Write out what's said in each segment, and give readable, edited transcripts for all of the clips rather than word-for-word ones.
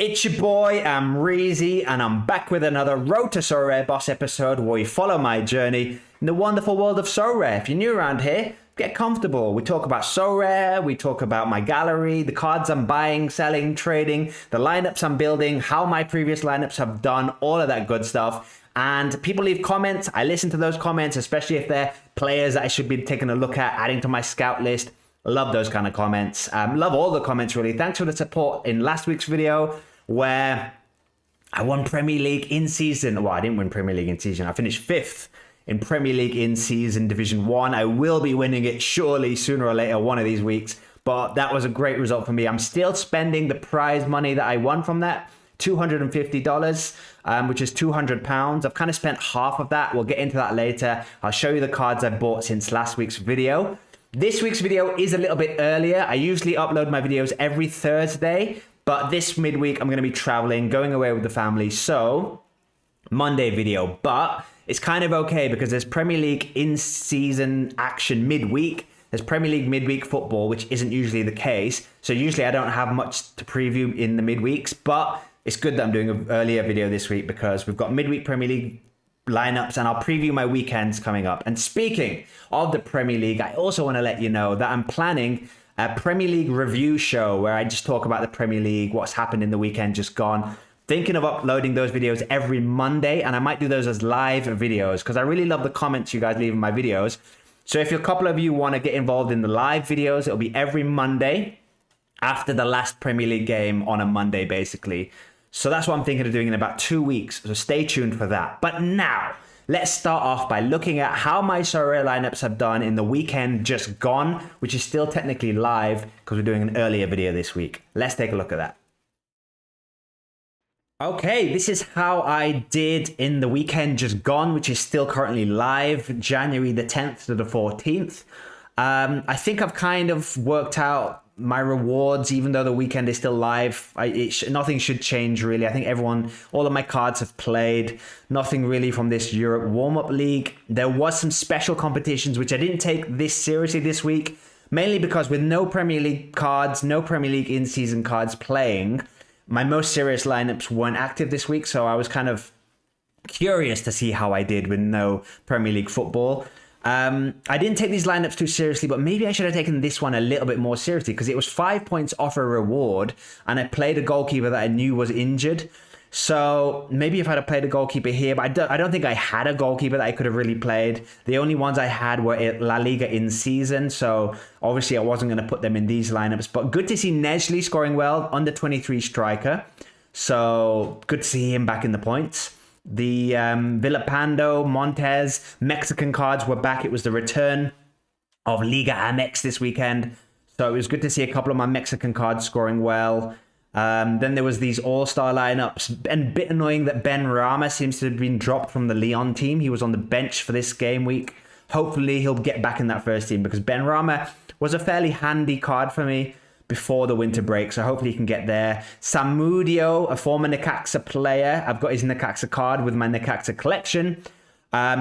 It's your boy, Amreezy, and I'm back with another Road to Sorare Boss episode where we follow my journey in the wonderful world of Sorare. If you're new around here, get comfortable. We talk about Sorare, we talk about my gallery, the cards I'm buying, selling, trading, the lineups I'm building, how my previous lineups have done, all of that good stuff. And people leave comments. I listen to those comments, especially if they're players that I should be taking a look at, adding to my scout list. Love those kind of comments. Love all the comments, really. Thanks for the support in last week's video where I won Premier League in season. Well, I didn't win Premier League in season. I finished 5th in Premier League in season Division 1. I will be winning it surely sooner or later one of these weeks. But that was a great result for me. I'm still spending the prize money that I won from that. $250, which is £200. I've kind of spent half of that. We'll get into that later. I'll show you the cards I've bought since last week's video. This week's video is a little bit earlier. I usually upload my videos every Thursday, but this midweek I'm going to be traveling, going away with the family, so Monday video. But it's kind of okay because there's Premier League in-season action midweek. There's Premier League midweek football, which isn't usually the case. So usually I don't have much to preview in the midweeks, but it's good that I'm doing an earlier video this week because we've got midweek Premier League lineups and I'll preview my weekends coming up. And speaking of the Premier League, I also want to let you know that I'm planning a Premier League review show where I just talk about the Premier League, what's happened in the weekend just gone. Thinking of uploading those videos every Monday, and I might do those as live videos because I really love the comments you guys leave in my videos. So if a couple of you want to get involved in the live videos, it'll be every Monday after the last Premier League game on a Monday, basically. So that's what I'm thinking of doing in about 2 weeks. So stay tuned for that. But now, let's start off by looking at how my Sorare lineups have done in the weekend just gone, which is still technically live because we're doing an earlier video this week. Let's take a look at that. Okay, this is how I did in the weekend just gone, which is still currently live, January the 10th to the 14th. I think I've kind of worked out my rewards, even though the weekend is still live. Nothing should change, really. I think all of my cards have played. Nothing really from this Europe warm-up league. There was some special competitions, which I didn't take this seriously this week, mainly because with no Premier League cards, no Premier League in-season cards playing, my most serious lineups weren't active this week, so I was kind of curious to see how I did with no Premier League football. I didn't take these lineups too seriously, but maybe I should have taken this one a little bit more seriously because it was 5 points off a reward and I played a goalkeeper that I knew was injured. So maybe if I had played a goalkeeper here, but I don't think I had a goalkeeper that I could have really played. The only ones I had were at La Liga in season, so obviously I wasn't going to put them in these lineups. But good to see Nesley scoring well, under 23 striker. So good to see him back in the points. The Villapando, Montez, Mexican cards were back. It was the return of Liga Amex this weekend. So it was good to see a couple of my Mexican cards scoring well. Then there was these all-star lineups. And a bit annoying that Ben Rama seems to have been dropped from the Lyon team. He was on the bench for this game week. Hopefully he'll get back in that first team because Ben Rama was a fairly handy card for me before the winter break, so hopefully he can get there. Samudio, a former Necaxa player. I've got his Necaxa card with my Necaxa collection.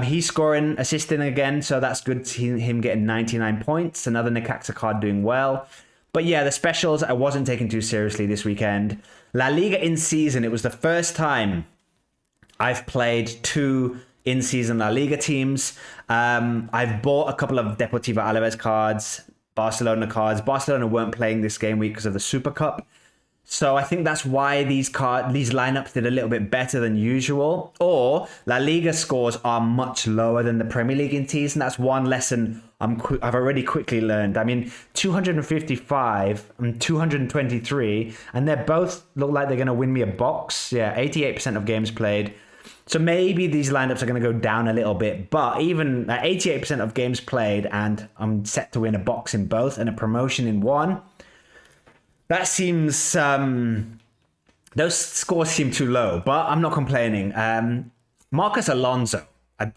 He's scoring, assisting again, so that's good to see him getting 99 points. Another Necaxa card doing well. But yeah, the specials I wasn't taking too seriously this weekend. La Liga in season, it was the first time I've played 2 in-season La Liga teams. I've bought a couple of Deportivo Alaves cards, Barcelona cards. Barcelona weren't playing this game week because of the Super Cup. So I think that's why these lineups did a little bit better than usual. Or La Liga scores are much lower than the Premier League in season. That's one lesson I've already quickly learned. I mean, 255 and 223, and they both look like they're going to win me a box. Yeah, 88% of games played. So maybe these lineups are going to go down a little bit, but even at 88% of games played and I'm set to win a box in both and a promotion in one, that seems, those scores seem too low, but I'm not complaining. Marcos Alonso.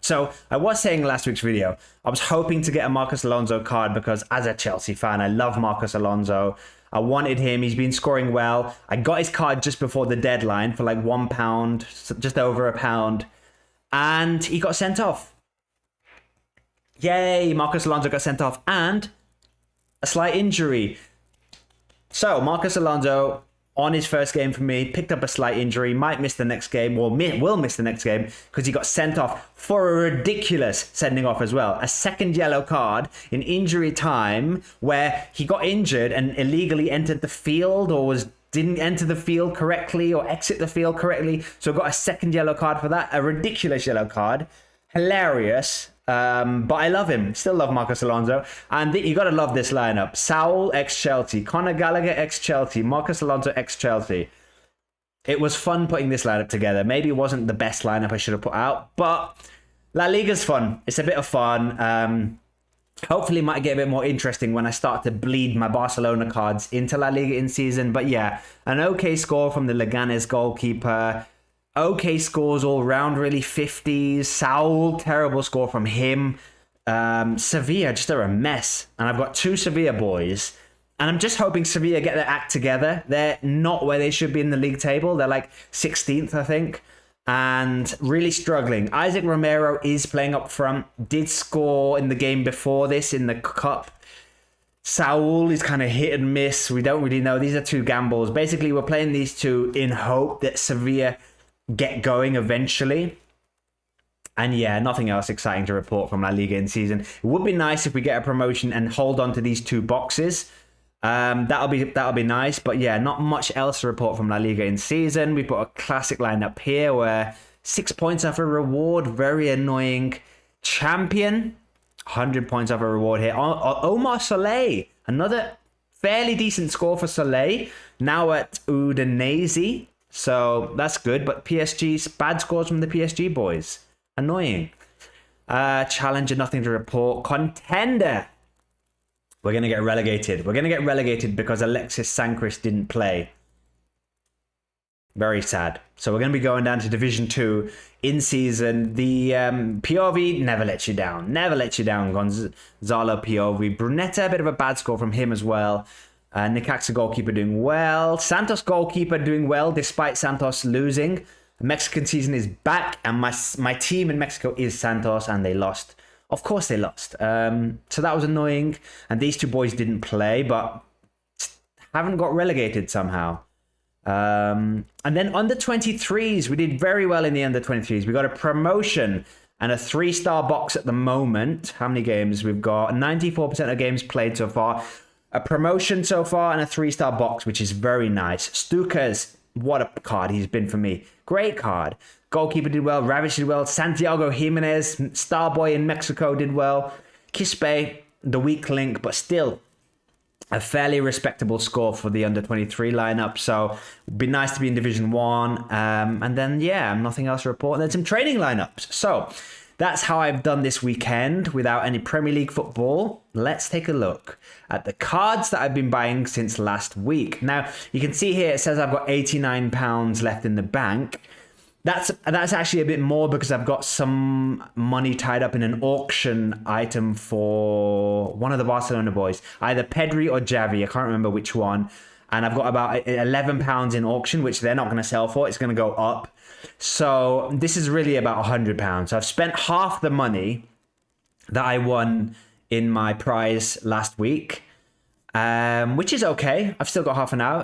So I was saying last week's video, I was hoping to get a Marcos Alonso card because as a Chelsea fan, I love Marcos Alonso. I wanted him. He's been scoring well. I got his card just before the deadline for like £1, just over £1. And he got sent off. Yay, Marcos Alonso got sent off. And a slight injury. So Marcos Alonso on his first game for me, picked up a slight injury, might miss the next game, or will miss the next game because he got sent off for a ridiculous sending off as well. A second yellow card in injury time where he got injured and illegally entered the field or didn't enter the field correctly or exit the field correctly. So got a second yellow card for that. A ridiculous yellow card. Hilarious. But I love him. Still love Marcos Alonso. And you got to love this lineup. Saul ex-Chelsea. Conor Gallagher ex-Chelsea. Marcos Alonso ex-Chelsea. It was fun putting this lineup together. Maybe it wasn't the best lineup I should have put out. But La Liga's fun. It's a bit of fun. Hopefully it might get a bit more interesting when I start to bleed my Barcelona cards into La Liga in season. But yeah, an okay score from the Leganes goalkeeper. Okay scores all round, really 50s. Saul, terrible score from him. Sevilla, just are a mess. And I've got two Sevilla boys. And I'm just hoping Sevilla get their act together. They're not where they should be in the league table. They're like 16th, I think. And really struggling. Isaac Romero is playing up front. Did score in the game before this in the cup. Saul is kind of hit and miss. We don't really know. These are two gambles. Basically, we're playing these two in hope that Sevilla get going eventually. And yeah, nothing else exciting to report from La Liga in season. It would be nice if we get a promotion and hold on to these two boxes. That'll be nice. But yeah, not much else to report from La Liga in season. We put a classic lineup here where 6 points off a reward. Very annoying. Champion, 100 points off a reward here. Omar Soleil, another fairly decent score for Soleil. Now at Udinese. So that's good, but PSG's bad scores from the PSG boys. Annoying. Challenger, nothing to report. Contender. We're going to get relegated. We're going to get relegated because Alexis Sanchez didn't play. Very sad. So we're going to be going down to Division 2 in season. The POV never lets you down. Never lets you down, Gonzalo POV. Brunetta, a bit of a bad score from him as well. Necaxa goalkeeper doing well. Santos goalkeeper doing well despite Santos losing. The Mexican season is back and my team in Mexico is Santos and they lost. Of course they lost. So that was annoying. And these two boys didn't play but haven't got relegated somehow. And then under 23s, we did very well in the under 23s. We got a promotion and a 3-star box at the moment. How many games we've got? 94% of games played so far. A promotion so far and a 3-star box, which is very nice. Stukas, what a card he's been for me. Great card. Goalkeeper did well. Ravage did well. Santiago Jimenez, star boy in Mexico, did well. Quispe, the weak link, but still a fairly respectable score for the under 23 lineup. So it'd be nice to be in Division 1. And then, yeah, nothing else to report. And then some training lineups. So that's how I've done this weekend without any Premier League football. Let's take a look at the cards that I've been buying since last week. Now, you can see here it says I've got £89 left in the bank. That's actually a bit more because I've got some money tied up in an auction item for one of the Barcelona boys. Either Pedri or Javi. I can't remember which one. And I've got about £11 in auction, which they're not going to sell for. It's going to go up. So this is really about £100. So I've spent half the money that I won in my prize last week, which is okay. I've still got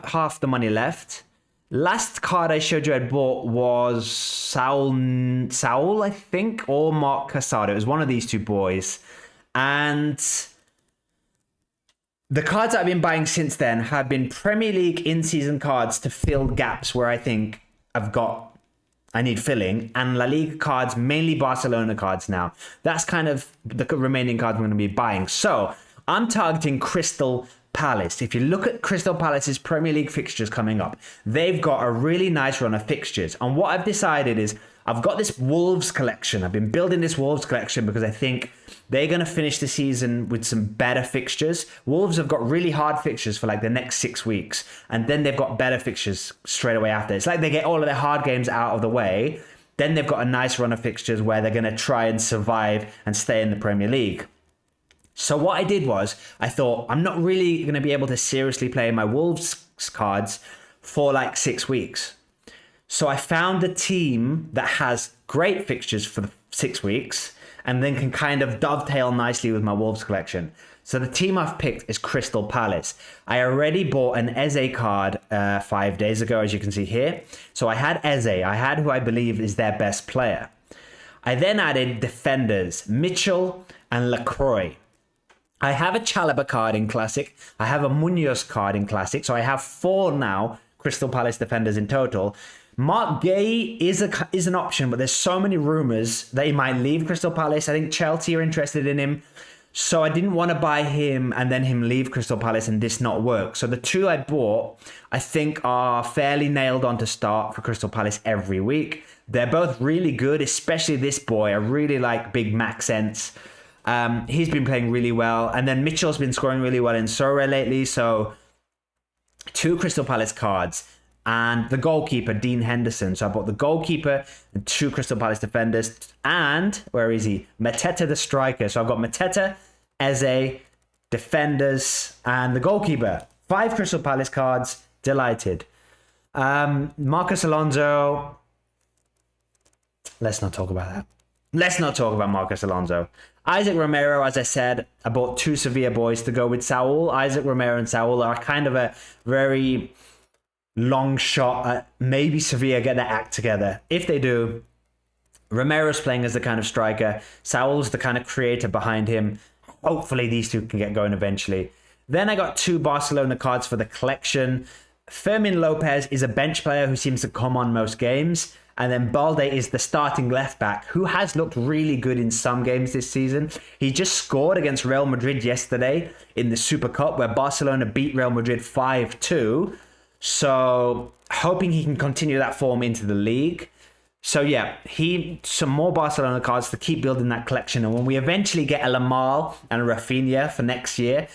half the money left. Last card I showed you I bought was Saul, I think, or Mark Casado. It was one of these two boys. And the cards I've been buying since then have been Premier League in-season cards to fill gaps where I think I need filling, and La Liga cards, mainly Barcelona cards now. That's kind of the remaining cards I'm going to be buying. So I'm targeting Crystal Palace. If you look at Crystal Palace's Premier League fixtures coming up, they've got a really nice run of fixtures. And what I've decided is I've got this Wolves collection. I've been building this Wolves collection because I think they're going to finish the season with some better fixtures. Wolves have got really hard fixtures for like the next 6 weeks. And then they've got better fixtures straight away after. It's like they get all of their hard games out of the way. Then they've got a nice run of fixtures where they're going to try and survive and stay in the Premier League. So what I did was, I thought, I'm not really going to be able to seriously play my Wolves cards for like 6 weeks. So I found a team that has great fixtures for the 6 weeks and then can kind of dovetail nicely with my Wolves collection. So the team I've picked is Crystal Palace. I already bought an Eze card 5 days ago, as you can see here. So I had Eze. I had who I believe is their best player. I then added defenders, Mitchell and Lacroix. I have a Chalobah card in Classic. I have a Munoz card in Classic. So I have 4 now Crystal Palace defenders in total. Mark Gay is an option, but there's so many rumours that he might leave Crystal Palace. I think Chelsea are interested in him. So I didn't want to buy him and then him leave Crystal Palace and this not work. So the 2 I bought, I think are fairly nailed on to start for Crystal Palace every week. They're both really good, especially this boy. I really like Big Maxence. He's been playing really well. And then Mitchell's been scoring really well in Sorare lately. So 2 Crystal Palace cards. And the goalkeeper, Dean Henderson. So I bought the goalkeeper and 2 Crystal Palace defenders. And, where is he? Mateta the striker. So I've got Mateta, Eze, defenders, and the goalkeeper. 5 Crystal Palace cards. Delighted. Marcos Alonso. Let's not talk about that. Let's not talk about Marcos Alonso. Isaac Romero, as I said, I bought 2 Sevilla boys to go with Saul. Isaac Romero and Saul are kind of a very long shot at maybe Sevilla get their act together. If they do, Romero's playing as the kind of striker. Saul's the kind of creator behind him. Hopefully these 2 can get going eventually. Then I got 2 Barcelona cards for the collection. Fermin Lopez is a bench player who seems to come on most games. And then Balde is the starting left back who has looked really good in some games this season. He just scored against Real Madrid yesterday in the Super Cup where Barcelona beat Real Madrid 5-2. So hoping he can continue that form into the league. So yeah, some more Barcelona cards to keep building that collection. And when we eventually get a Lamar and a Rafinha for next year,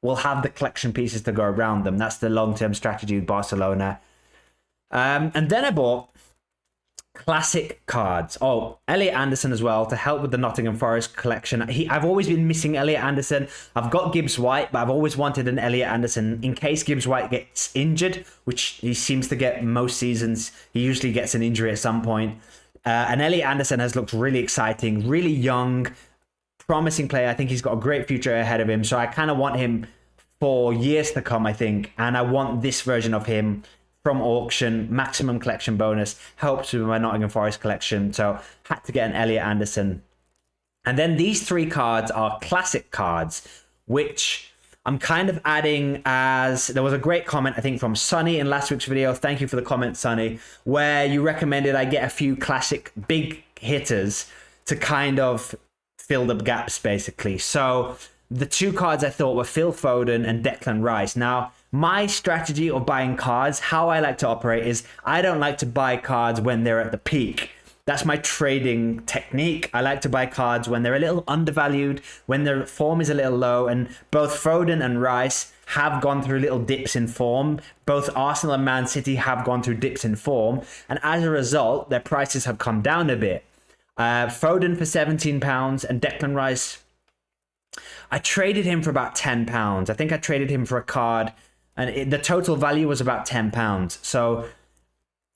we'll have the collection pieces to go around them. That's the long-term strategy with Barcelona. And then I bought classic cards. Oh, Elliot Anderson as well to help with the Nottingham Forest collection. I've always been missing Elliot Anderson. I've got Gibbs White, but I've always wanted an Elliot Anderson in case Gibbs White gets injured, which he seems to get most seasons. He usually gets an injury at some point. And Elliot Anderson has looked really exciting, really young, promising player. I think he's got a great future ahead of him. So I kind of want him for years to come, I think. And I want this version of him from auction, maximum collection bonus, helps with my Nottingham Forest collection. So had to get an Elliot Anderson. And then these 3 cards are classic cards, which I'm kind of adding as... There was a great comment, I think, from Sonny in last week's video. Thank you for the comment, Sonny, where you recommended I get a few classic big hitters to kind of fill the gaps, basically. So the 2 cards I thought were Phil Foden and Declan Rice. Now, my strategy of buying cards, how I like to operate is I don't like to buy cards when they're at the peak. That's my trading technique. I like to buy cards when they're a little undervalued, when their form is a little low, and both Foden and Rice have gone through little dips in form. Both Arsenal and Man City have gone through dips in form, and as a result, their prices have come down a bit. Foden for £17 and Declan Rice, I traded him for about £10. I think I traded him for a card, and the total value was about £10. So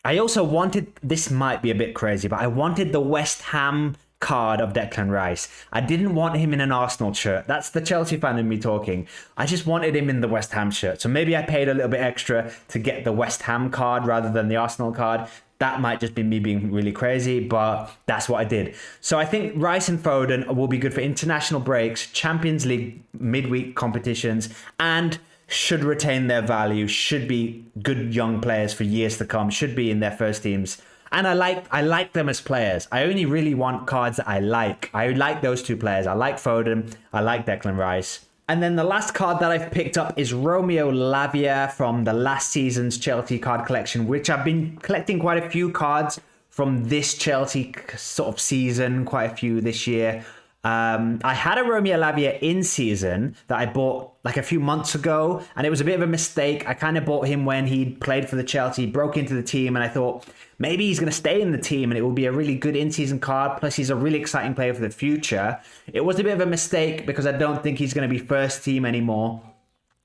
I also wanted, this might be a bit crazy, but I wanted the West Ham card of Declan Rice. I didn't want him in an Arsenal shirt. That's the Chelsea fan in me talking. I just wanted him in the West Ham shirt. So maybe I paid a little bit extra to get the West Ham card rather than the Arsenal card. That might just be me being really crazy, but that's what I did. So I think Rice and Foden will be good for international breaks, Champions League midweek competitions, and should retain their value, should be good young players for years to come, should be in their first teams. And I like them as players. I only really want cards that I like. I like those 2 players. I like Foden. I like Declan Rice. And then the last card that I've picked up is Romeo Lavia from the last season's Chelsea card collection, which I've been collecting quite a few cards from this Chelsea sort of season, quite a few this year. I had a Romeo Lavia in season that I bought like a few months ago, and it was a bit of a mistake. I kind of bought him when he played for the Chelsea, broke into the team, and I thought maybe he's going to stay in the team and it will be a really good in-season card. Plus, he's a really exciting player for the future. It was a bit of a mistake because I don't think he's going to be first team anymore.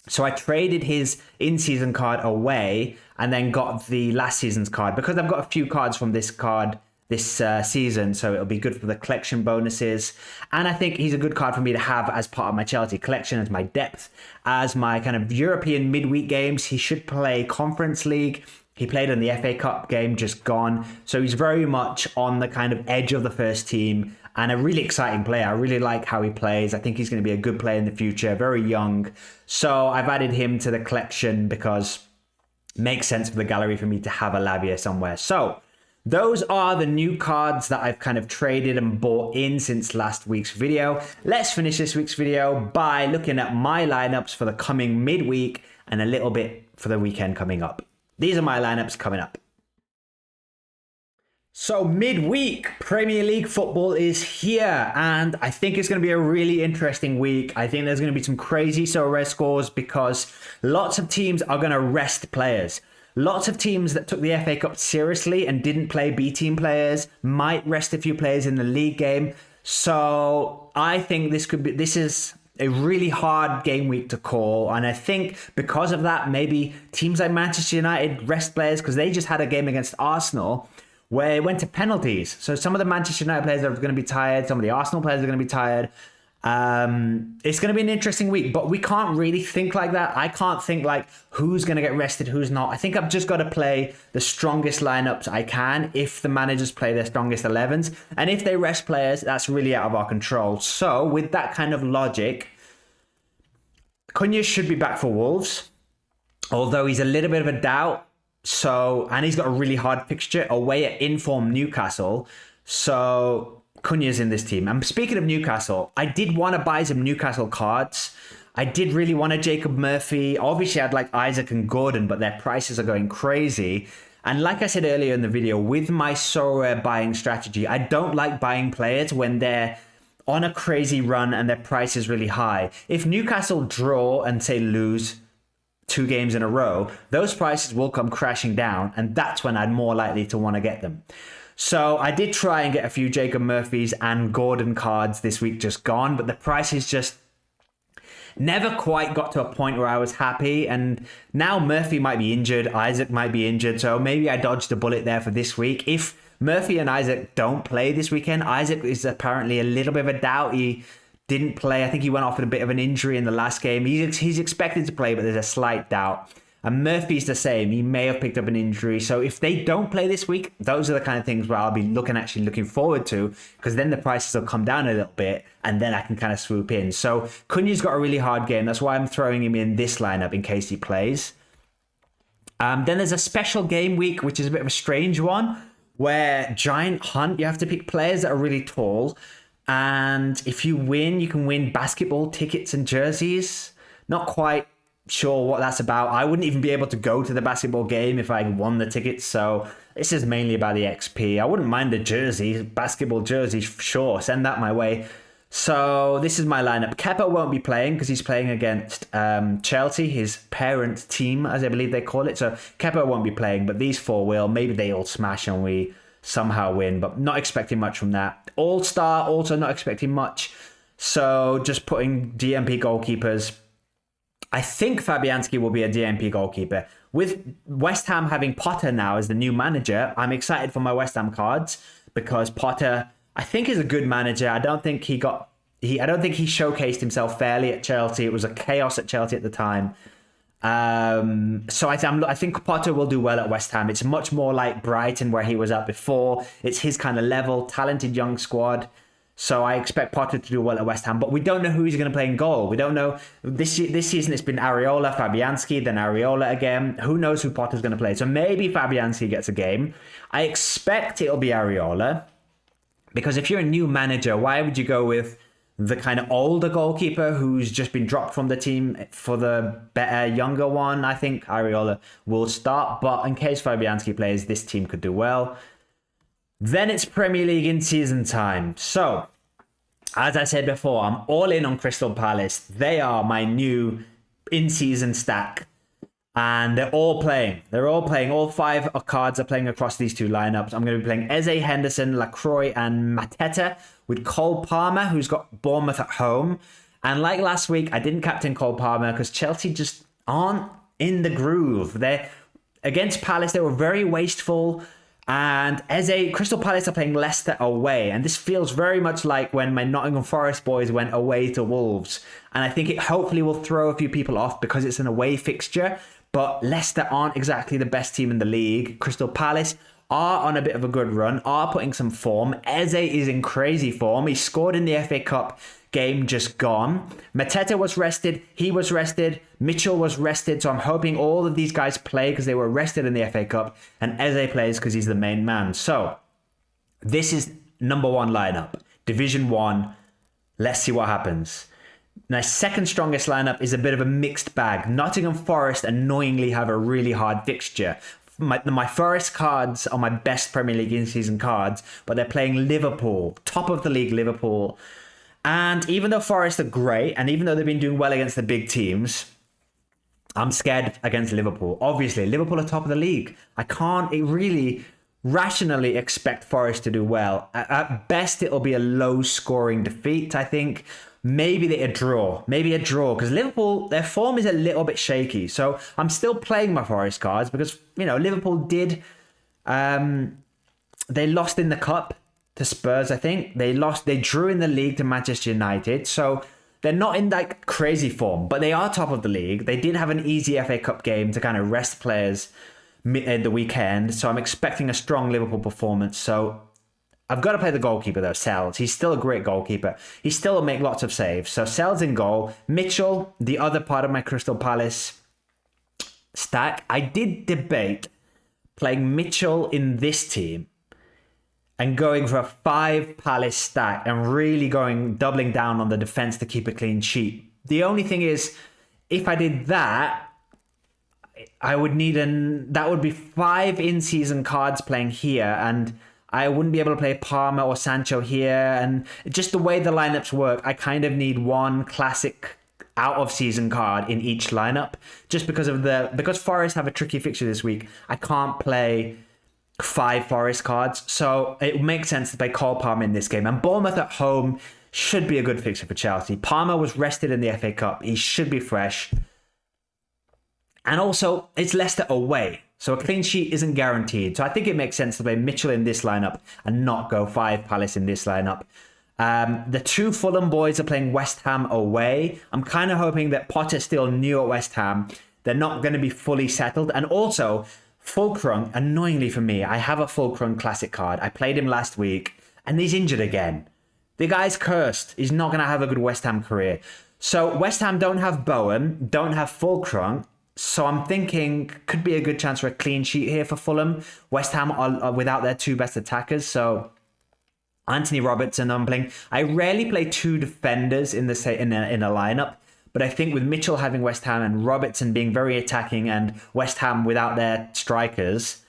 So I traded his in-season card away and then got the last season's card because I've got a few cards from this card this season, so it'll be good for the collection bonuses. And I think he's a good card for me to have as part of my Chelsea collection, as my depth, as my kind of European midweek games. He should play Conference League. He played in the FA Cup game just gone, so he's very much on the kind of edge of the first team and a really exciting player. I really like how he plays. I think he's going to be a good player in the future, very young. So I've added him to the collection because it makes sense for the gallery for me to have a Lavia somewhere. So those are the new cards that I've kind of traded and bought in since last week's video. Let's finish this week's video by looking at my lineups for the coming midweek and a little bit for the weekend coming up. These are my lineups coming up. So midweek Premier League football is here, and I think it's going to be a really interesting week. I think there's going to be some crazy Sorare scores because lots of teams are going to rest players. Lots of teams that took the FA Cup seriously and didn't play B team players might rest a few players in the league game. So I think this is a really hard game week to call. And I think because of that, maybe teams like Manchester United rest players because they just had a game against Arsenal where it went to penalties. So some of the Manchester United players are going to be tired. Some of the Arsenal players are going to be tired. It's going to be an interesting week, but we can't really think like that. I can't think like who's going to get rested, who's not. I think I've just got to play the strongest lineups I can if the managers play their strongest 11s. And if they rest players, that's really out of our control. So with that kind of logic, Cunha should be back for Wolves, although he's a little bit of a doubt. And he's got a really hard fixture away at inform Newcastle. So Cunha's in this team. And speaking of Newcastle, I did want to buy some Newcastle cards. I did really want a Jacob Murphy. Obviously, I'd like Isaac and Gordon, but their prices are going crazy. And like I said earlier in the video, with my Sorare buying strategy, I don't like buying players when they're on a crazy run and their price is really high. If Newcastle draw and say lose 2 games in a row, those prices will come crashing down, and that's when I'm more likely to want to get them. So I did try and get a few Jacob Murphys and Gordon cards this week just gone, but the prices just never quite got to a point where I was happy. And now Murphy might be injured, Isaac might be injured, so maybe I dodged a bullet there for this week. If Murphy and Isaac don't play this weekend, Isaac is apparently a little bit of a doubt. He didn't play. I think he went off with a bit of an injury in the last game. He's expected to play, but there's a slight doubt. And Murphy's the same. He may have picked up an injury. So if they don't play this week, those are the kind of things where I'll be looking forward to, because then the prices will come down a little bit and then I can kind of swoop in. So Cunha's got a really hard game. That's why I'm throwing him in this lineup in case he plays. Then there's a special game week, which is a bit of a strange one, where Giant Hunt, you have to pick players that are really tall. And if you win, you can win basketball tickets and jerseys. Not quite sure what that's about. I wouldn't even be able to go to the basketball game if I won the tickets. So this is mainly about the XP. I wouldn't mind a jersey, basketball jersey, sure. Send that my way. So this is my lineup. Kepa won't be playing because he's playing against Chelsea, his parent team, as I believe they call it. So Kepa won't be playing, but these 4 will. Maybe they all smash and we somehow win, but not expecting much from that. All-Star, also not expecting much. So just putting DMP goalkeepers. I think Fabianski will be a DMP goalkeeper. With West Ham having Potter now as the new manager, I'm excited for my West Ham cards because Potter, I think, is a good manager. I don't think he showcased himself fairly at Chelsea. It was a chaos at Chelsea at the time. So I think Potter will do well at West Ham. It's much more like Brighton where he was at before. It's his kind of level, talented young squad. So I expect Potter to do well at West Ham, but we don't know who he's going to play in goal. We don't know. This season it's been Areola, Fabianski, then Areola again. Who knows who Potter's going to play? So maybe Fabianski gets a game. I expect it'll be Areola, because if you're a new manager, why would you go with the kind of older goalkeeper who's just been dropped from the team for the better, younger one? I think Areola will start, but in case Fabianski plays, this team could do well. Then it's Premier League in season time. So, as I said before, I'm all in on Crystal Palace. They are my new in-season stack. And they're all playing. All 5 cards are playing across these 2 lineups. I'm going to be playing Eze, Henderson, Lacroix, and Mateta with Cole Palmer, who's got Bournemouth at home. And like last week, I didn't captain Cole Palmer because Chelsea just aren't in the groove. Against Palace, they were very wasteful. And Eze, Crystal Palace are playing Leicester away. And this feels very much like when my Nottingham Forest boys went away to Wolves. And I think it hopefully will throw a few people off because it's an away fixture. But Leicester aren't exactly the best team in the league. Crystal Palace are on a bit of a good run, are putting some form. Eze is in crazy form. He scored in the FA Cup game just gone. Mateta was rested. He was rested. Mitchell was rested. So I'm hoping all of these guys play because they were rested in the FA Cup. And Eze plays because he's the main man. So this is number one lineup. Division 1. Let's see what happens. My second strongest lineup is a bit of a mixed bag. Nottingham Forest annoyingly have a really hard fixture. My Forest cards are my best Premier League in-season cards, but they're playing Liverpool, top of the league Liverpool. And even though Forest are great, and even though they've been doing well against the big teams, I'm scared against Liverpool. Obviously, Liverpool are top of the league. I can't really rationally expect Forest to do well. At best, it'll be a low-scoring defeat, I think. Maybe a draw, because Liverpool, their form is a little bit shaky. So I'm still playing my Forest cards because, Liverpool did, they lost in the cup to Spurs, I think. They drew in the league to Manchester United. So they're not in like crazy form, but they are top of the league. They did have an easy FA Cup game to kind of rest players at the weekend. So I'm expecting a strong Liverpool performance. So I've got to play the goalkeeper though, Sells. He's still a great goalkeeper. He still will make lots of saves. So Sells in goal. Mitchell, the other part of my Crystal Palace stack. I did debate playing Mitchell in this team and going for a 5 Palace stack and really doubling down on the defense to keep a clean sheet. The only thing is, if I did that, I would need that would be 5 in-season cards playing here, and I wouldn't be able to play Palmer or Sancho here. And just the way the lineups work, I kind of need one classic out-of-season card in each lineup. Just because Forest have a tricky fixture this week, I can't play 5 Forest cards. So it makes sense to play Cole Palmer in this game. And Bournemouth at home should be a good fixture for Chelsea. Palmer was rested in the FA Cup. He should be fresh. And also, it's Leicester away. So a clean sheet isn't guaranteed. So I think it makes sense to play Mitchell in this lineup and not go 5 Palace in this lineup. The 2 Fulham boys are playing West Ham away. I'm kind of hoping that Potter's still new at West Ham. They're not going to be fully settled. And also, Fulcrum, annoyingly for me, I have a Fulcrum Classic card. I played him last week and he's injured again. The guy's cursed. He's not going to have a good West Ham career. So West Ham don't have Bowen, don't have Fulcrum. So I'm thinking could be a good chance for a clean sheet here for Fulham. West Ham are without their 2 best attackers. So Anthony Robertson I'm playing. I rarely play 2 defenders in a lineup. But I think with Mitchell having West Ham and Robertson being very attacking and West Ham without their strikers,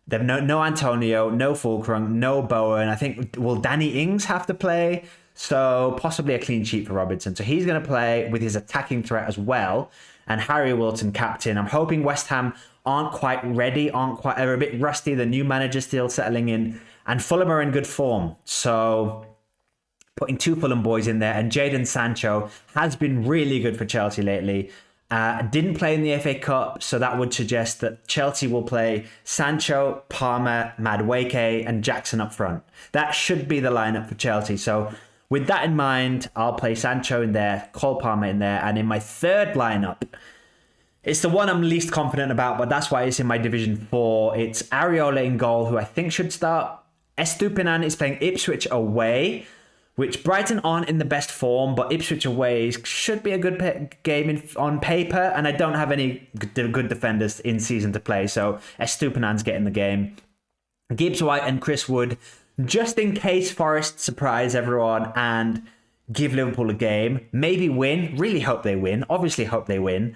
they've no Antonio, no Fulcrum, no Bowen. I think, will Danny Ings have to play? So possibly a clean sheet for Robertson. So he's going to play with his attacking threat as well. And Harry Wilton captain. I'm hoping West Ham aren't quite ready, are a bit rusty. The new manager's still settling in. And Fulham are in good form. So putting 2 Fulham boys in there. And Jadon Sancho has been really good for Chelsea lately. Didn't play in the FA Cup. So that would suggest that Chelsea will play Sancho, Palmer, Madueke and Jackson up front. That should be the lineup for Chelsea. So with that in mind, I'll play Sancho in there, Cole Palmer in there, and in my third lineup, it's the one I'm least confident about, but that's why it's in my Division 4. It's Areola in goal, who I think should start. Estupinan is playing Ipswich away, which Brighton aren't in the best form, but Ipswich away should be a good game on paper, and I don't have any good defenders in season to play, so Estupinan's getting the game. Gibbs White and Chris Wood, just in case Forest surprise everyone and give Liverpool a game. Maybe win. Really hope they win. Obviously hope they win.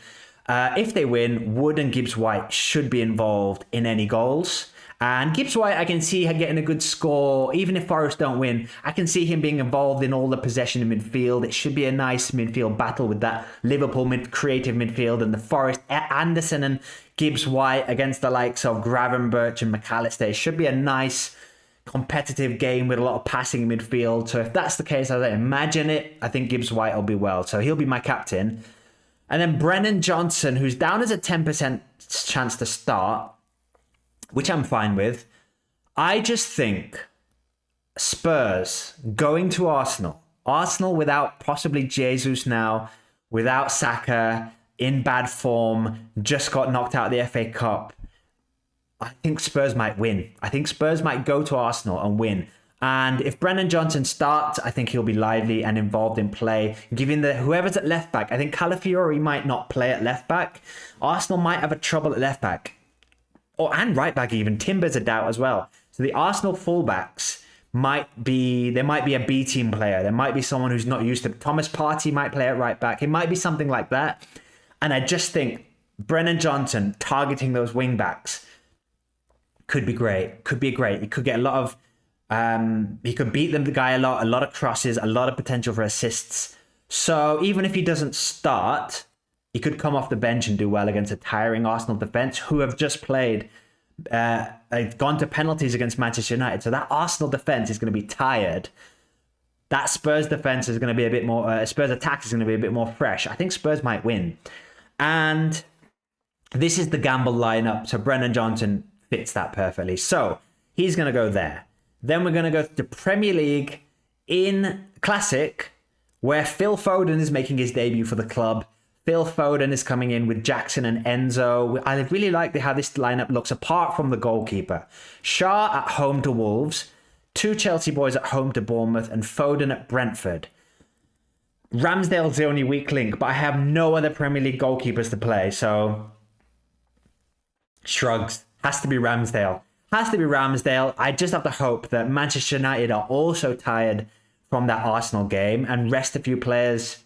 If they win, Wood and Gibbs White should be involved in any goals. And Gibbs White, I can see getting a good score. Even if Forest don't win, I can see him being involved in all the possession in midfield. It should be a nice midfield battle with that Liverpool creative midfield and the Forest. Anderson and Gibbs White against the likes of Gravenberch and McAllister. It should be a nice competitive game with a lot of passing midfield. So if that's the case, as I imagine it, I think Gibbs White will be well. So he'll be my captain. And then Brennan Johnson, who's down as a 10% chance to start, which I'm fine with. I just think Spurs going to Arsenal without possibly Jesus now, without Saka, in bad form, just got knocked out of the FA Cup. I think Spurs might win. I think Spurs might go to Arsenal and win. And if Brennan Johnson starts, I think he'll be lively and involved in play. Giving whoever's at left back, I think Calafiori might not play at left back. Arsenal might have a trouble at left back. And right back even. Timber's a doubt as well. So the Arsenal fullbacks there might be a B team player. There might be someone who's not used to it. Thomas Partey might play at right back. It might be something like that. And I just think Brennan Johnson targeting those wing backs could be great. Could be great. He could get a lot of he could beat the guy a lot of crosses, a lot of potential for assists. So even if he doesn't start, he could come off the bench and do well against a tiring Arsenal defence who have just played, gone to penalties against Manchester United. So that Arsenal defence is going to be tired. That Spurs defence is going to be a bit more, Spurs attack is going to be a bit more fresh. I think Spurs might win. And this is the gamble lineup. So Brennan Johnson fits that perfectly. So he's going to go there. Then we're going to go to Premier League in Classic, where Phil Foden is making his debut for the club. Phil Foden is coming in with Jackson and Enzo. I really like how this lineup looks, apart from the goalkeeper. Shaw at home to Wolves, 2 Chelsea boys at home to Bournemouth, and Foden at Brentford. Ramsdale's the only weak link, but I have no other Premier League goalkeepers to play, so shrugs. Has to be Ramsdale. I just have to hope that Manchester United are also tired from that Arsenal game and rest a few players.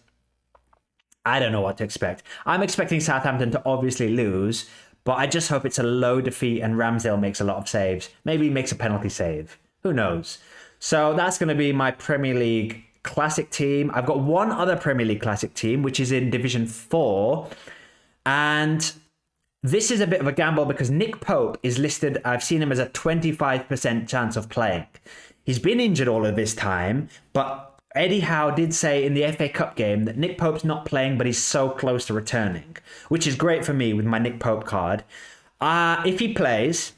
I don't know what to expect. I'm expecting Southampton to obviously lose, but I just hope it's a low defeat and Ramsdale makes a lot of saves. Maybe he makes a penalty save. Who knows? So that's going to be my Premier League Classic team. I've got one other Premier League Classic team, which is in Division 4. And this is a bit of a gamble because Nick Pope is listed, I've seen him as a 25% chance of playing. He's been injured all of this time, but Eddie Howe did say in the FA Cup game that Nick Pope's not playing, but he's so close to returning, which is great for me with my Nick Pope card. If he plays,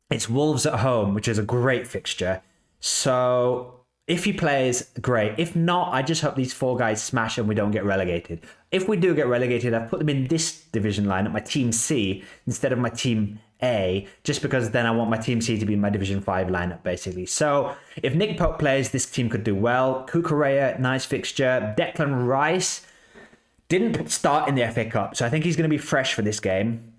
it's Wolves at home, which is a great fixture. So if he plays, great. If not, I just hope these 4 guys smash and we don't get relegated. If we do get relegated, I've put them in this division lineup, my Team C, instead of my Team A, just because then I want my Team C to be my Division 5 lineup, basically. So if Nick Pope plays, this team could do well. Cucurella, nice fixture. Declan Rice didn't start in the FA Cup, so I think he's going to be fresh for this game.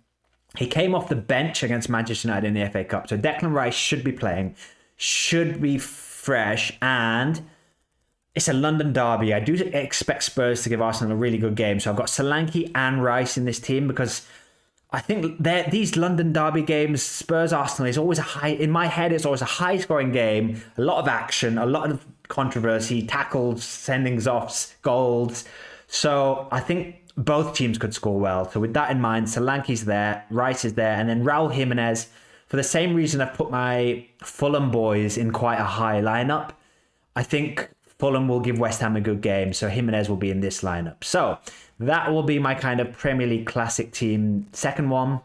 He came off the bench against Manchester United in the FA Cup, so Declan Rice should be playing, should be fresh, and it's a London derby. I do expect Spurs to give Arsenal a really good game. So I've got Solanke and Rice in this team because I think these London derby games, Spurs-Arsenal, is always in my head, it's always a high-scoring game, a lot of action, a lot of controversy, tackles, sendings offs, goals. So I think both teams could score well. So with that in mind, Solanke's there, Rice is there, and then Raul Jimenez, for the same reason I've put my Fulham boys in quite a high lineup. I think Fulham will give West Ham a good game, so Jimenez will be in this lineup. So that will be my kind of Premier League Classic team, second one.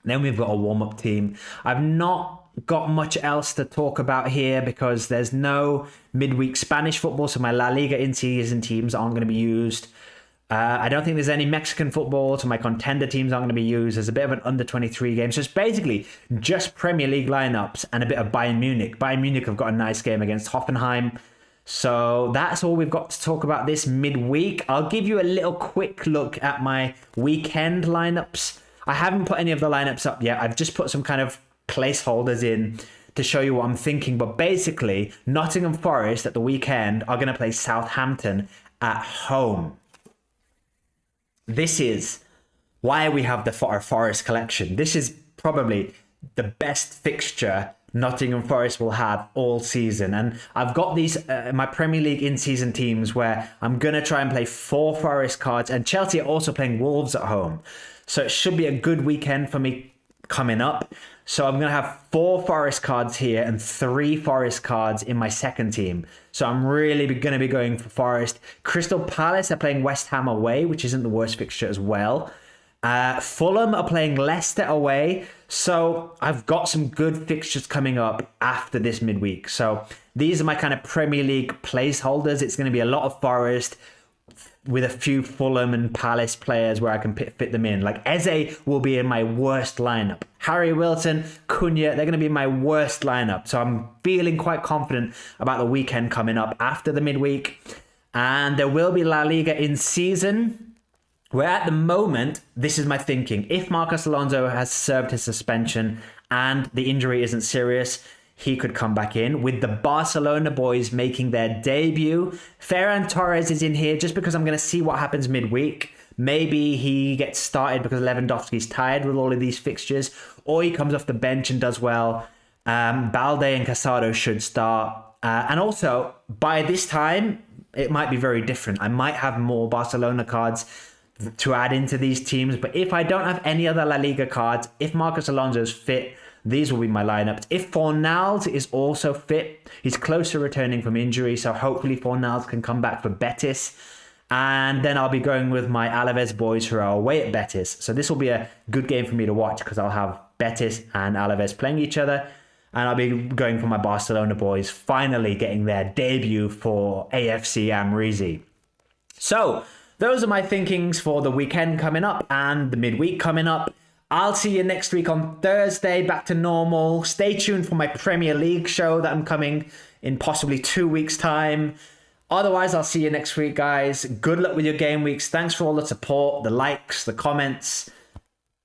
Then we've got a warm-up team. I've not got much else to talk about here because there's no midweek Spanish football, so my La Liga in-season teams aren't going to be used. I don't think there's any Mexican football, so my contender teams aren't going to be used. There's a bit of an under-23 game. So it's basically just Premier League lineups and a bit of Bayern Munich. Bayern Munich have got a nice game against Hoffenheim. So that's all we've got to talk about this midweek. I'll give you a little quick look at my weekend lineups. I haven't put any of the lineups up yet. I've just put some kind of placeholders in to show you what I'm thinking. But basically, Nottingham Forest at the weekend are going to play Southampton at home. This is why we have the Forest collection. This is probably the best fixture Nottingham Forest will have all season. And I've got these my Premier League in-season teams where I'm going to try and play 4 Forest cards. And Chelsea are also playing Wolves at home. So it should be a good weekend for me coming up. So I'm going to have 4 Forest cards here and 3 Forest cards in my second team. So I'm really going to be going for Forest. Crystal Palace are playing West Ham away, which isn't the worst fixture as well. Fulham are playing Leicester away. So I've got some good fixtures coming up after this midweek. So these are my kind of Premier League placeholders. It's going to be a lot of Forest with a few Fulham and Palace players where I can fit them in. Like Eze will be in my worst lineup. Harry Wilson, Cunha, they're going to be in my worst lineup. So I'm feeling quite confident about the weekend coming up after the midweek. And there will be La Liga in season. Where at the moment, this is my thinking. If Marcos Alonso has served his suspension and the injury isn't serious, he could come back in. With the Barcelona boys making their debut, Ferran Torres is in here just because I'm going to see what happens midweek. Maybe he gets started because Lewandowski's tired with all of these fixtures, or he comes off the bench and does well. Balde and Casado should start. And also, by this time, it might be very different. I might have more Barcelona cards to add into these teams, but if I don't have any other La Liga cards, if Marcos Alonso is fit, these will be my lineups. If Fornals is also fit, he's close to returning from injury, so hopefully Fornals can come back for Betis, and then I'll be going with my Alaves boys who are away at Betis. So this will be a good game for me to watch because I'll have Betis and Alaves playing each other, and I'll be going for my Barcelona boys finally getting their debut for AFC Amreezy. So those are my thinkings for the weekend coming up and the midweek coming up. I'll see you next week on Thursday, back to normal. Stay tuned for my Premier League show that I'm coming in possibly 2 weeks' time. Otherwise, I'll see you next week, guys. Good luck with your game weeks. Thanks for all the support, the likes, the comments.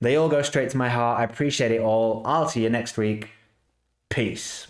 They all go straight to my heart. I appreciate it all. I'll see you next week. Peace.